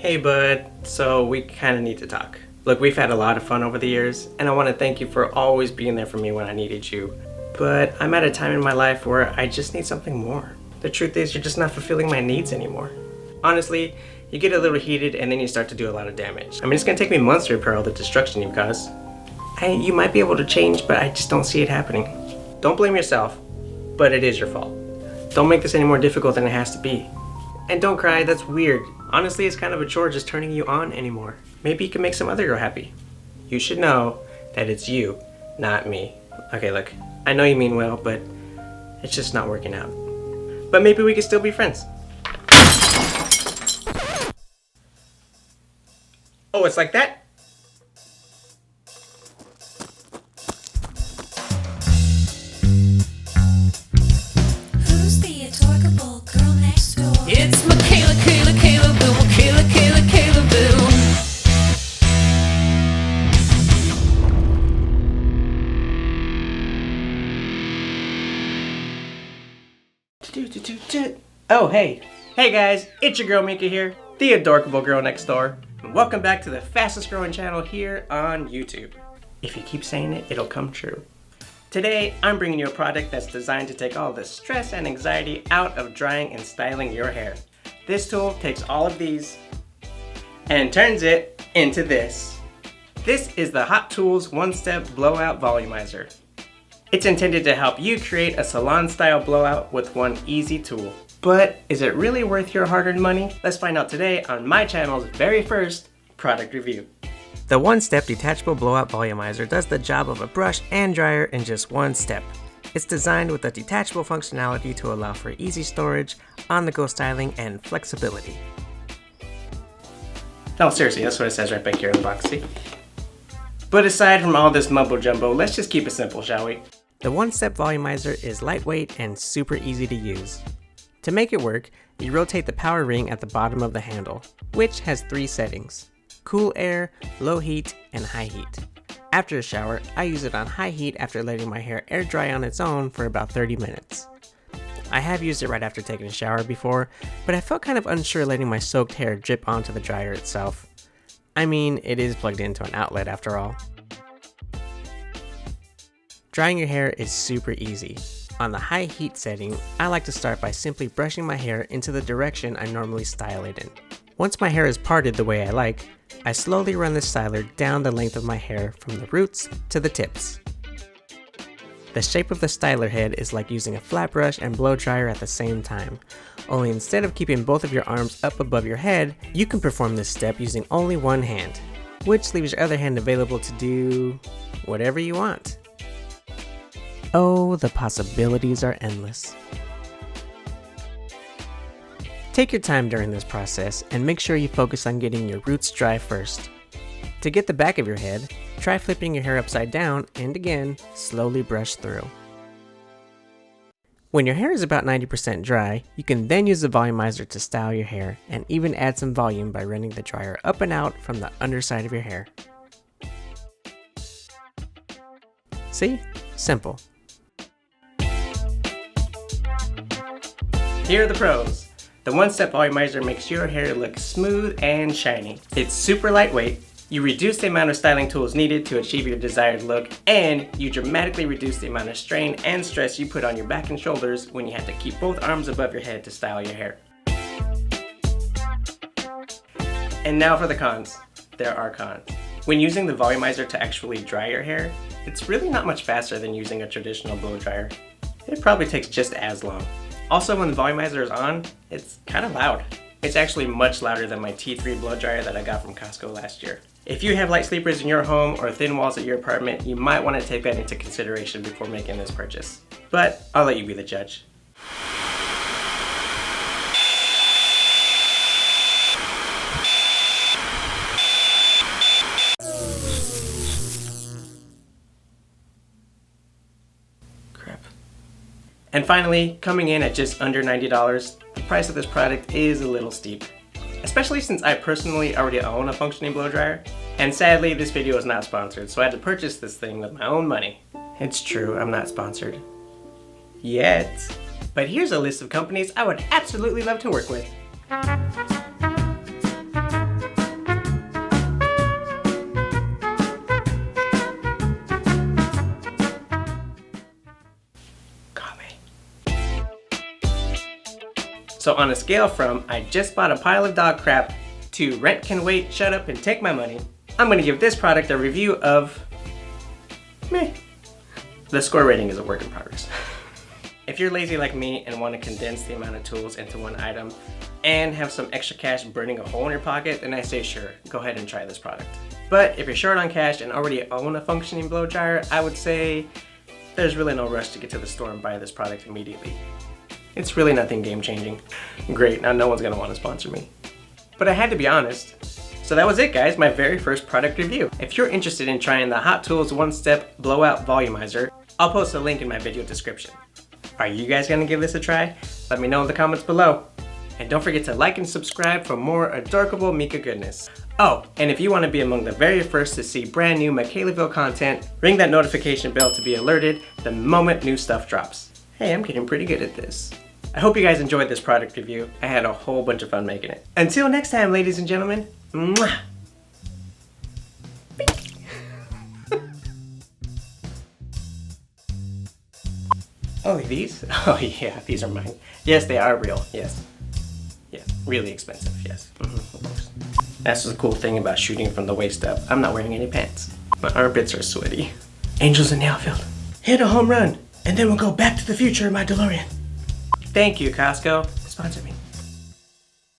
Hey bud, so we kind of need to talk. Look, we've had a lot of fun over the years, and I want to thank you for always being there for me when I needed you. But I'm at a time in my life where I just need something more. The truth is, you're just not fulfilling my needs anymore. Honestly, you get a little heated and then you start to do a lot of damage. I mean, it's gonna take me months to repair all the destruction you've caused. You might be able to change, but I just don't see it happening. Don't blame yourself, but it is your fault. Don't make this any more difficult than it has to be. And don't cry, that's weird. Honestly, it's kind of a chore just turning you on anymore. Maybe you can make some other girl happy. You should know that it's you, not me. Okay, look, I know you mean well, but it's just not working out. But maybe we can still be friends. Oh, it's like that? Who's the adorable girl next door? It's Michaela, Kayla Boo, Kayla Boo. Oh, hey. Hey guys, it's your girl Mika here, the adorable girl next door. And welcome back to the fastest growing channel here on YouTube. If you keep saying it, it'll come true. Today, I'm bringing you a product that's designed to take all the stress and anxiety out of drying and styling your hair. This tool takes all of these and turns it into this. This is the Hot Tools One-Step Blowout Volumizer. It's intended to help you create a salon-style blowout with one easy tool. But is it really worth your hard-earned money? Let's find out today on my channel's very first product review. The One-Step Detachable Blowout Volumizer does the job of a brush and dryer in just one step. It's designed with a detachable functionality to allow for easy storage, on-the-go styling, and flexibility. No, seriously, that's what it says right back here in the box, see? But aside from all this mumbo jumbo, let's just keep it simple, shall we? The One-Step Volumizer is lightweight and super easy to use. To make it work, you rotate the power ring at the bottom of the handle, which has 3 settings: cool air, low heat, and high heat. After a shower, I use it on high heat after letting my hair air dry on its own for about 30 minutes. I have used it right after taking a shower before, but I felt kind of unsure letting my soaked hair drip onto the dryer itself. I mean, it is plugged into an outlet after all. Drying your hair is super easy. On the high heat setting, I like to start by simply brushing my hair into the direction I normally style it in. Once my hair is parted the way I like, I slowly run the styler down the length of my hair from the roots to the tips. The shape of the styler head is like using a flat brush and blow dryer at the same time, only instead of keeping both of your arms up above your head, you can perform this step using only one hand, which leaves your other hand available to do whatever you want. Oh, the possibilities are endless. Take your time during this process and make sure you focus on getting your roots dry first. To get the back of your head, try flipping your hair upside down and again, slowly brush through. When your hair is about 90% dry, you can then use the volumizer to style your hair and even add some volume by running the dryer up and out from the underside of your hair. See? Simple. Here are the pros. The One-Step Volumizer makes your hair look smooth and shiny. It's super lightweight, you reduce the amount of styling tools needed to achieve your desired look, and you dramatically reduce the amount of strain and stress you put on your back and shoulders when you have to keep both arms above your head to style your hair. And now for the cons. There are cons. When using the volumizer to actually dry your hair, it's really not much faster than using a traditional blow dryer. It probably takes just as long. Also, when the volumizer is on, it's kind of loud. It's actually much louder than my T3 blow dryer that I got from Costco last year. If you have light sleepers in your home or thin walls at your apartment, you might want to take that into consideration before making this purchase. But I'll let you be the judge. And finally, coming in at just under $90, the price of this product is a little steep. Especially since I personally already own a functioning blow dryer. And sadly, this video is not sponsored, so I had to purchase this thing with my own money. It's true, I'm not sponsored. Yet. But here's a list of companies I would absolutely love to work with. So on a scale from I just bought a pile of dog crap to rent can wait, shut up and take my money, I'm gonna give this product a review of meh. The score rating is a work in progress. If you're lazy like me and want to condense the amount of tools into one item and have some extra cash burning a hole in your pocket, then I say sure, go ahead and try this product. But if you're short on cash and already own a functioning blow dryer, I would say there's really no rush to get to the store and buy this product immediately. It's really nothing game changing. Great, now no one's gonna want to sponsor me. But I had to be honest. So that was it guys, my very first product review. If you're interested in trying the Hot Tools One Step Blowout Volumizer, I'll post a link in my video description. Are you guys gonna give this a try? Let me know in the comments below. And don't forget to like and subscribe for more adorkable Mika goodness. Oh, and if you want to be among the very first to see brand new Michaelaville content, ring that notification bell to be alerted the moment new stuff drops. Hey, I'm getting pretty good at this. I hope you guys enjoyed this product review. I had a whole bunch of fun making it. Until next time, ladies and gentlemen, mwah! Oh, these? Oh yeah, these are mine. Yes, they are real, yes. Yes, really expensive, yes. Of course. That's the cool thing about shooting from the waist up. I'm not wearing any pants. My armpits are sweaty. Angels in the outfield. Hit a home run, and then we'll go back to the future in my DeLorean. Thank you, Costco. Sponsor.